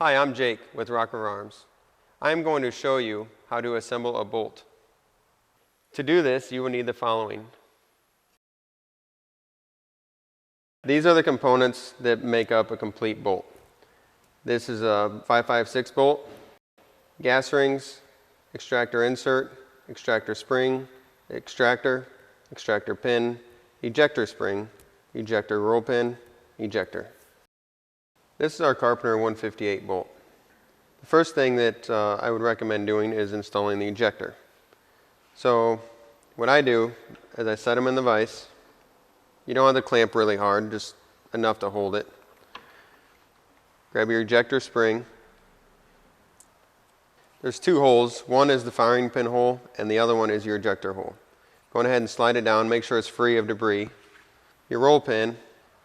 Hi, I'm Jake with Rock River Arms. I am going to show you how to assemble a bolt. To do this, you will need the following. These are the components that make up a complete bolt. This is a 556 bolt, gas rings, extractor insert, extractor spring, extractor pin, ejector spring, ejector roll pin, ejector. This is our Carpenter 158 bolt. The first thing that I would recommend doing is installing the ejector. So what I do is I set them in the vise. You don't have to clamp really hard, just enough to hold it. Grab your ejector spring. There's two holes. One is the firing pin hole and the other one is your ejector hole. Go ahead and slide it down, make sure it's free of debris. Your roll pin,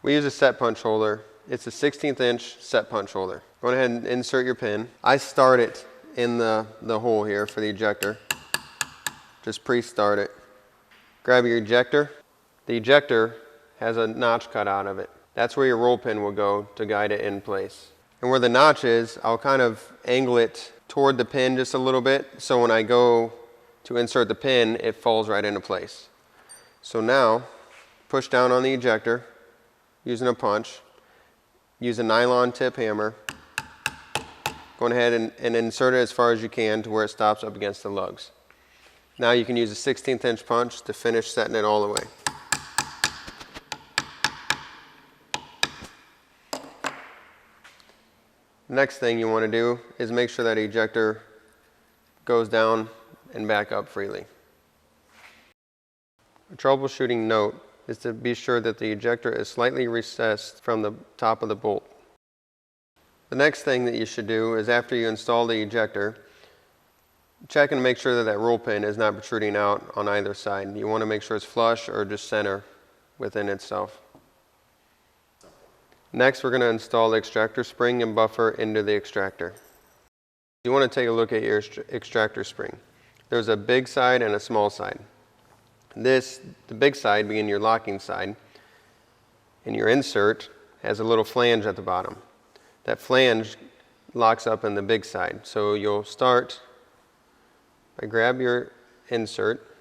we use a set punch holder. It's a 16th inch set punch holder. Go ahead and insert your pin. I start it in the hole here for the ejector. Just pre-start it. Grab your ejector. The ejector has a notch cut out of it. That's where your roll pin will go to guide it in place. And where the notch is, I'll kind of angle it toward the pin just a little bit, so when I go to insert the pin, it falls right into place. So now, push down on the ejector using a punch. Use a nylon tip hammer. Go ahead and insert it as far as you can to where it stops up against the lugs. Now you can use a 16th inch punch to finish setting it all the way. Next thing you want to do is make sure that ejector goes down and back up freely. A troubleshooting note is to be sure that the ejector is slightly recessed from the top of the bolt. The next thing that you should do is, after you install the ejector, check and make sure that that roll pin is not protruding out on either side. You want to make sure it's flush or just center within itself. Next, we're going to install the extractor spring and buffer into the extractor. You want to take a look at your extractor spring. There's a big side and a small side. The big side being your locking side, and your insert has a little flange at the bottom. That flange locks up in the big side. So you'll start by grab your insert.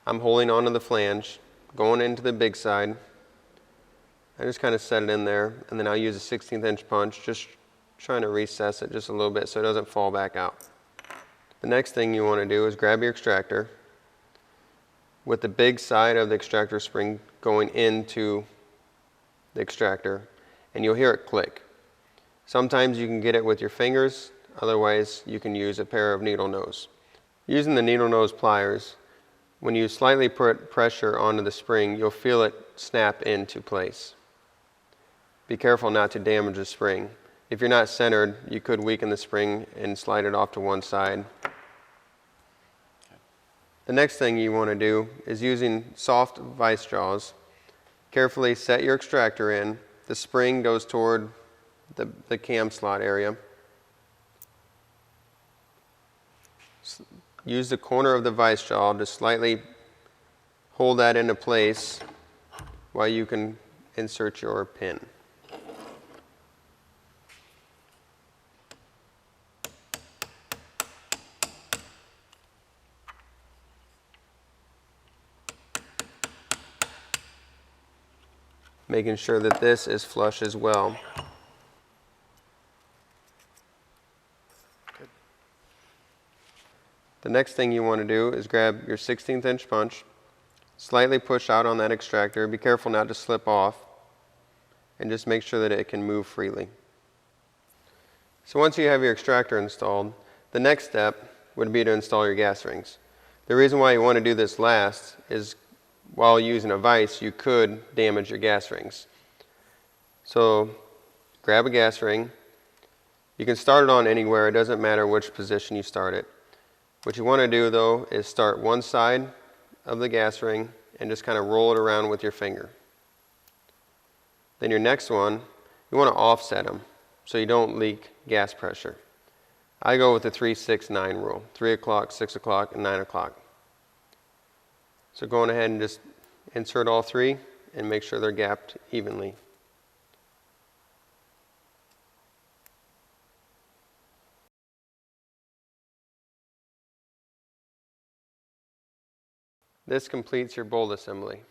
I'm holding onto the flange, going into the big side. I just kind of set it in there, and then I'll use a 16th inch punch, just trying to recess it just a little bit so it doesn't fall back out. The next thing you want to do is grab your extractor with the big side of the extractor spring going into the extractor, and you'll hear it click. Sometimes you can get it with your fingers, otherwise you can use a pair of needle nose. Using the needle nose pliers, when you slightly put pressure onto the spring, you'll feel it snap into place. Be careful not to damage the spring. If you're not centered, you could weaken the spring and slide it off to one side. The next thing you want to do is, using soft vise jaws, carefully set your extractor in. The spring goes toward the cam slot area. Use the corner of the vise jaw to slightly hold that into place while you can insert your pin. Making sure that this is flush as well. Good. The next thing you want to do is grab your 16th inch punch, slightly push out on that extractor. Be careful not to slip off, and just make sure that it can move freely. So once you have your extractor installed, the next step would be to install your gas rings. The reason why you want to do this last is, while using a vise, you could damage your gas rings. So grab a gas ring. You can start it on anywhere. It doesn't matter which position you start it. What you want to do, though, is start one side of the gas ring and just kind of roll it around with your finger. Then your next one, you want to offset them so you don't leak gas pressure. I go with the 3-6-9 rule, 3 o'clock, 6 o'clock, and 9 o'clock. So go on ahead and just insert all three and make sure they're gapped evenly. This completes your bolt assembly.